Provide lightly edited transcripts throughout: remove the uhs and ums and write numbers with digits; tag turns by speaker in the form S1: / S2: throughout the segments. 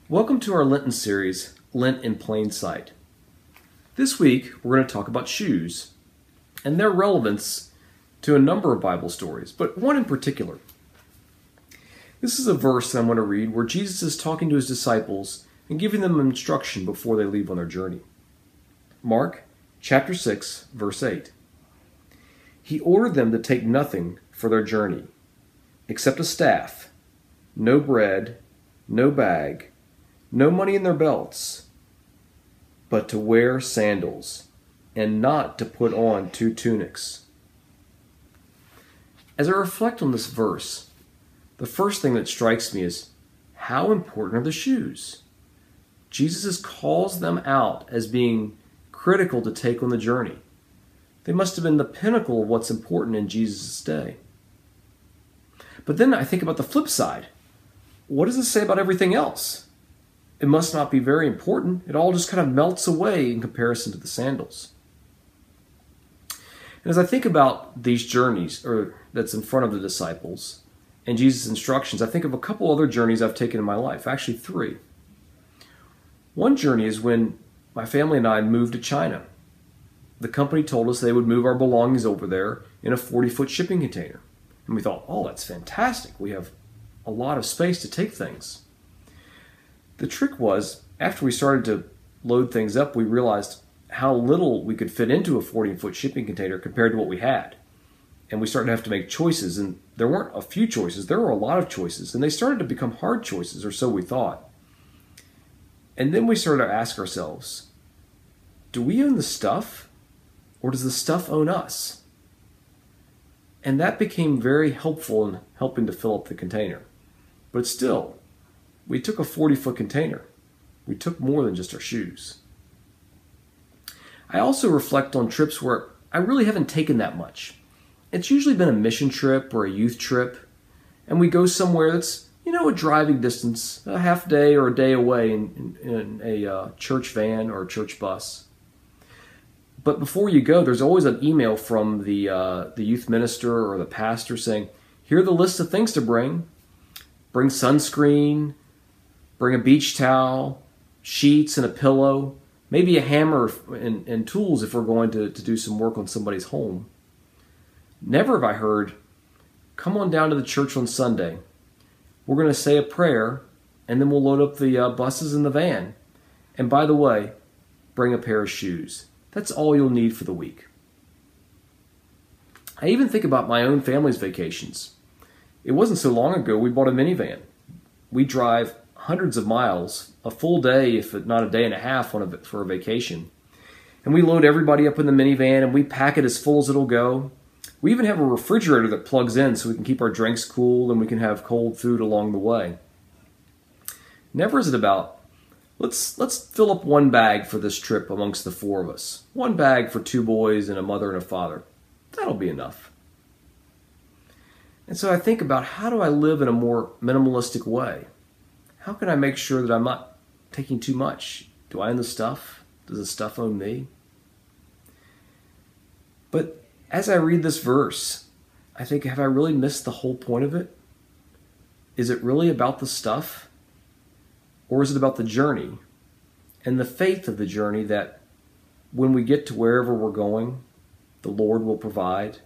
S1: Welcome to our Lenten series, Lent in Plain Sight. This week, we're going to talk about shoes and their relevance to a number of Bible stories, but one in particular. This is a verse I'm going to read where Jesus is talking to his disciples and giving them instruction before they leave on their journey. Mark chapter 6, verse 8. He ordered them to take nothing for their journey, except a staff, no bread, no bag, no money in their belts, but to wear sandals, and not to put on 2 tunics. As I reflect on this verse, the first thing that strikes me is how important are the shoes? Jesus calls them out as being critical to take on the journey. They must have been the pinnacle of what's important in Jesus' day. But then I think about the flip side. What does it say about everything else? It must not be very important. It all just kind of melts away in comparison to the sandals. And as I think about these journeys that's in front of the disciples and Jesus' instructions, I think of a couple other journeys I've taken in my life, actually 3. One journey is when my family and I moved to China. The company told us they would move our belongings over there in a 40-foot shipping container. And we thought, oh, that's fantastic. We have a lot of space to take things. The trick was, after we started to load things up, we realized how little we could fit into a 40-foot shipping container compared to what we had. And we started to have to make choices, and there weren't a few choices, there were a lot of choices, and they started to become hard choices, or so we thought. And then we started to ask ourselves, do we own the stuff, or does the stuff own us? And that became very helpful in helping to fill up the container. But still, we took a 40-foot container. We took more than just our shoes. I also reflect on trips where I really haven't taken that much. It's usually been a mission trip or a youth trip, and we go somewhere that's, a driving distance, a half day or a day away in a church van or a church bus. But before you go, there's always an email from the youth minister or the pastor saying, here are the list of things to bring. Bring sunscreen, bring a beach towel, sheets and a pillow, maybe a hammer and tools if we're going to do some work on somebody's home. Never have I heard, come on down to the church on Sunday. We're going to say a prayer, and then we'll load up the buses in the van. And by the way, bring a pair of shoes. That's all you'll need for the week. I even think about my own family's vacations. It wasn't so long ago we bought a minivan. We drive hundreds of miles, a full day, if not a day and a half for a vacation. And we load everybody up in the minivan and we pack it as full as it'll go. We even have a refrigerator that plugs in so we can keep our drinks cool and we can have cold food along the way. Never is it about, let's fill up one bag for this trip amongst the 4 of us. One bag for 2 boys and a mother and a father. That'll be enough. And so I think about, how do I live in a more minimalistic way? How can I make sure that I'm not taking too much? Do I own the stuff? Does the stuff own me? But as I read this verse, I think, have I really missed the whole point of it? Is it really about the stuff? Or is it about the journey and the faith of the journey that when we get to wherever we're going, the Lord will provide?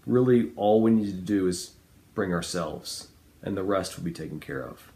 S1: Really, all we need to do is bring ourselves, and the rest will be taken care of.